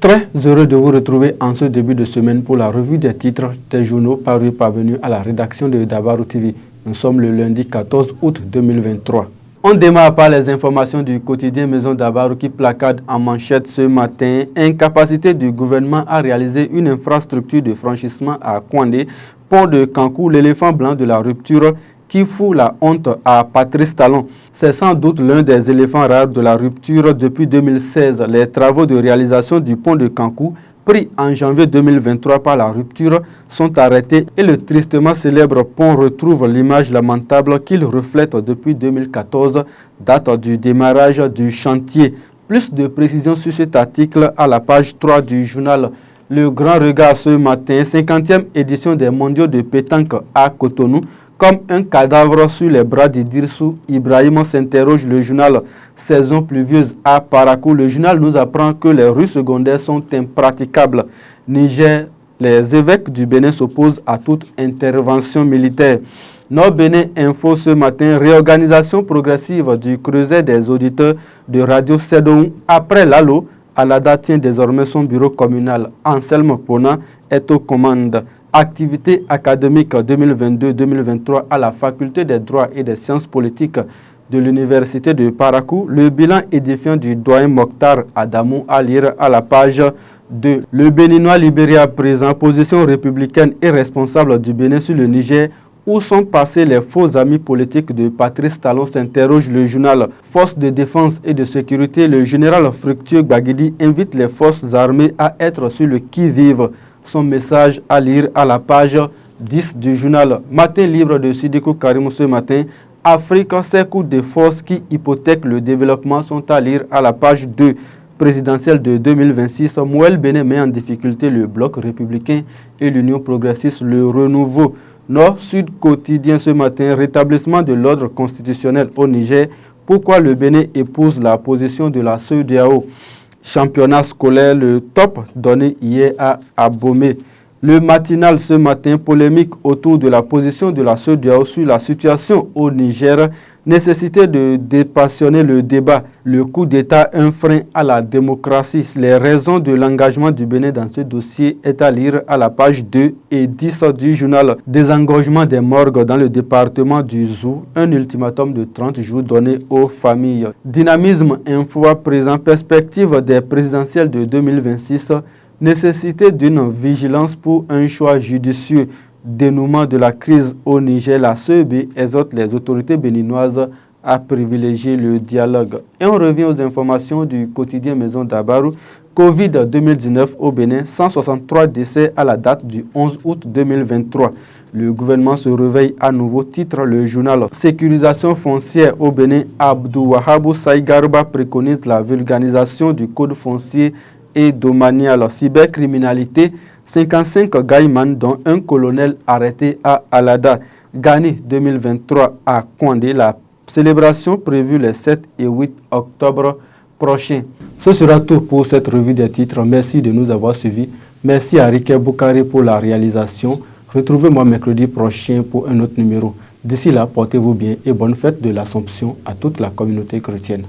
Très heureux de vous retrouver en ce début de semaine pour la revue des titres des journaux parvenus à la rédaction de Dabarou TV. Nous sommes le lundi 14 août 2023. On démarre par les informations du quotidien Maison Dabarou qui placade en manchette ce matin incapacité du gouvernement à réaliser une infrastructure de franchissement à Kouandé, pont de Kankou, l'éléphant blanc de la rupture qui fout la honte à Patrice Talon. C'est sans doute l'un des éléphants rares de la rupture depuis 2016. Les travaux de réalisation du pont de Kankou, pris en janvier 2023 par la rupture, sont arrêtés et le tristement célèbre pont retrouve l'image lamentable qu'il reflète depuis 2014, date du démarrage du chantier. Plus de précisions sur cet article à la page 3 du journal Le Grand Regard ce matin, 50e édition des mondiaux de pétanque à Cotonou. Comme un cadavre sur les bras d'Idirsou Ibrahim, s'interroge le journal Saison pluvieuse à Parakou. Le journal nous apprend que les rues secondaires sont impraticables. Niger, les évêques du Bénin s'opposent à toute intervention militaire. Nord Bénin Info ce matin, réorganisation progressive du creuset des auditeurs de Radio Sédou. Après Lalo, Alada tient désormais son bureau communal. Anselme Pona est aux commandes. Activité académique 2022-2023 à la Faculté des droits et des sciences politiques de l'Université de Parakou. Le bilan édifiant du doyen Mokhtar Adamou à lire à la page 2. Le Béninois libéré à présent, position républicaine et responsable du Bénin sur le Niger. Où sont passés les faux amis politiques de Patrice Talon, s'interroge le journal. Forces de défense et de sécurité, le général Fructueux Gbagidi invite les forces armées à être sur le qui-vive. Son message à lire à la page 10 du journal Matin libre de Sidiko Karimou ce matin. Afrique, ces coups de force qui hypothèquent le développement sont à lire à la page 2. Présidentielle de 2026, Mouel Bénin met en difficulté le bloc républicain et l'Union progressiste, le renouveau. Nord-Sud quotidien ce matin, rétablissement de l'ordre constitutionnel au Niger. Pourquoi le Bénin épouse la position de la CEDEAO? Championnat scolaire, le top donné hier à Abomey. Le matinal ce matin, polémique autour de la position de la CEDEAO sur la situation au Niger. Nécessité de dépassionner le débat. Le coup d'État, un frein à la démocratie. Les raisons de l'engagement du Bénin dans ce dossier est à lire à la page 2 et 10 du journal. Désengorgement des morgues dans le département du Zou. Un ultimatum de 30 jours donné aux familles. Dynamisme info à présent. Perspective des présidentielles de 2026. Nécessité d'une vigilance pour un choix judicieux. Dénouement de la crise au Niger, la CEB exhorte les autorités béninoises à privilégier le dialogue. Et on revient aux informations du quotidien Maison Dabarou. Covid 2019 au Bénin, 163 décès à la date du 11 août 2023. Le gouvernement se réveille à nouveau, titre le journal. Sécurisation foncière au Bénin, Abdou Wahabou Saïgarba préconise la vulgarisation du code foncier et domanial. Cybercriminalité, 55 Gaïman, dont un colonel arrêté à Alada. Gani 2023 à Kouandé, la célébration prévue les 7 et 8 octobre prochains. Ce sera tout pour cette revue des titres. Merci de nous avoir suivis. Merci à Riké Boukari pour la réalisation. Retrouvez-moi mercredi prochain pour un autre numéro. D'ici là, portez-vous bien et bonne fête de l'Assomption à toute la communauté chrétienne.